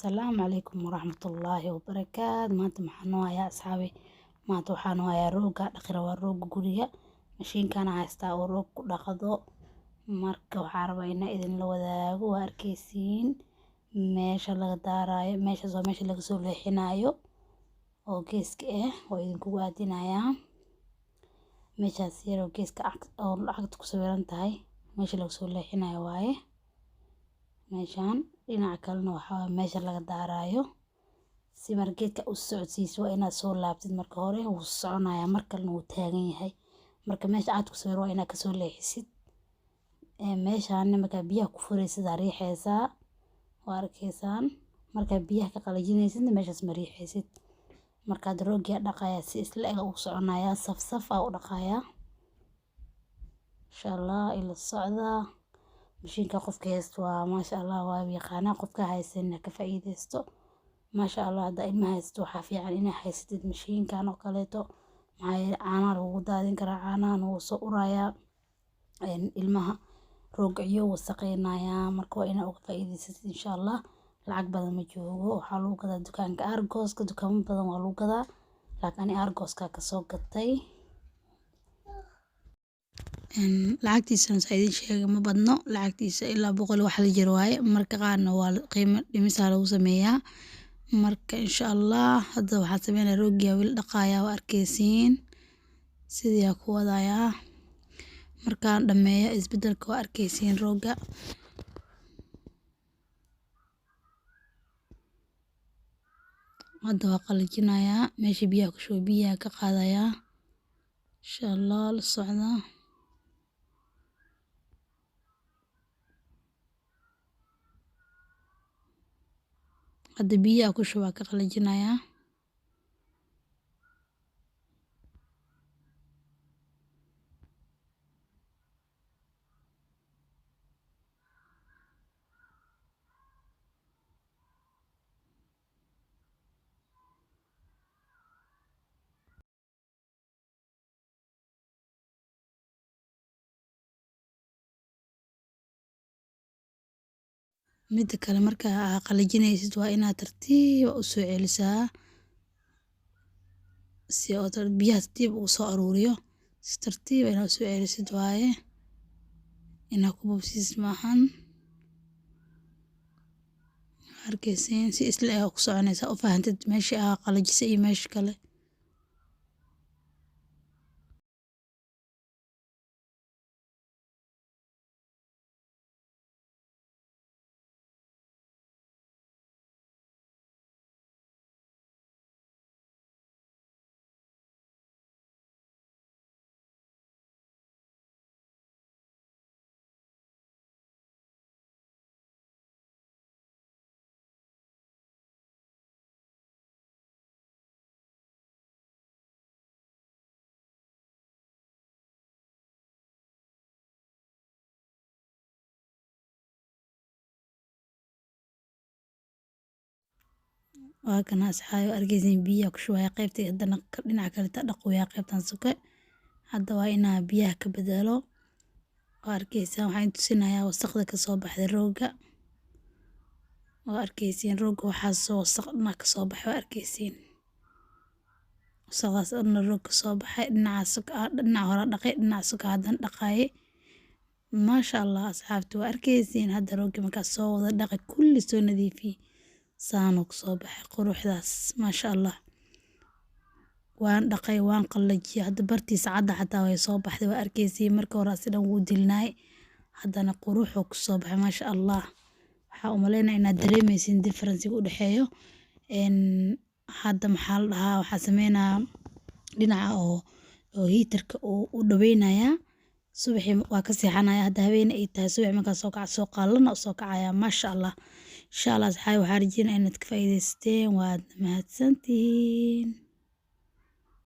السلام عليكم ورحمة الله وبركاته. maanta maxaan noo hayaa asxaabi maanta waxaan noo hayaa rooga dhaqira waa rooga guriga mashiinkan haystaa oo roog ku dhaqdo marka waxaan rabaa inaan idin la wadaago waa arkeysiin meesha laga daarayo meeshaas waa meesha laga soo leexinayo oo geeska oo idinku waadinayaa meeshaas yar oo geeska oo lacagta ku sawiran tahay meesha laga soo leexinayo waaye meeshaan dhinaca kalena waxaa meesha laga daarayo si margeedka u socodsiiso waa inaad soo laabtid marka hore wuu soconayaa markalna wuu taagan yahay marka meesha aad ku sawir waa inaad ka soo leexisid meeshaan marka biyaha ku furaysid riixaysaa waa arkaysaan marka biyaha ka qalajinaysid meeshaas ma riixaysid markaad roogiya dhaqaya si isla eg u soconaya saf u dhaqaya insha Allah ila socda mashiinka qofka haysto waa maasha Allah waa yaqaana qofka haysan ka faa'iideysto maasha Allah hada ilma haysto waxa fiican inay haysatid mashiinkan oo kaleeto maxay caana lagu daadin karaa caanahan uu soo uraya ilmaha roogciyo wasaqeynaya marka waa inaad uga faa'iideysatid insha Allah lacag badan ma joogo waxa lagu gadaa dukaanka Argos-ka dukaamo badan waa lagu gadaa laakiin Argos-ka ka soo gatay lacagtiisa saydin sheegay ma badno lacagtiisa ilaa 100 wax la jiro waaye marka qaarna waa qiimo dhimisa lagu sameeyaa marka insha Allah hadda waxa sameeynaa roogiya wiil dhaqaaya waa arkeysiin sidii ku wadaya markaan dhameeyo isbedelka waa arkeysiin rooga hadda waa qalajinaya meesha biyaha ku shubo biyaha ka qaadaya insha Allah la socda hadda biyaha ku shubo ka qalajinaya midda kale marka qalajinaysid waa inaad tartiib u soo celisaa si oo biyaha tartiib u soo aruuriyo si tartiib inaad soo celisid waaye inaad ku bubsiis maahan arkeysiin si isla ay ku soconaysa u faahantid meesha qalajisay iyo meesha kale waa kana asxaabi arkeysiin biyaha ku shubaya qaybta hadana dhinaca kale ta dhaqoya qaybtan suka hadda waa inaa biyaha ka bedelo waa arkeysan waxaan tusinayaa wasaqda ka soo baxday rooga waa arkeysiin rooga waxa soo wasaqna ka soo baxay waa arkeysiin wasaqdaas oo rooga soo baxay dhinaca hore dhaqay dhinaca suka hadan dhaqay maasha Allah asxaabtu waa arkeysiin hadda rooga marka soo wada dhaqay kulli soo nadiifi saano ku soo baxay quruxdaas maasha Allah waan dhaqay waan qalajiyay hadda bartiisa cadda xataa way soo baxday waa arkeysiin marka hore sidan wuu dilnay haddana quruxu ku soo baxay maasha Allah waxa u maleynaa inaad dareemaysiin difference u dhaxeeyo hadda maxaa la dhahaa waxa sameynaa dhinaca oo heaterka u dhaweynaya subaxii waa ka seexanaya hadda habeen ay tahay subax marka soo kac soo qaalana soo kacaya maasha Allah insha Allah waxaan rajeynayaa inaad ka faa'iideysteen waad mahadsantihiin.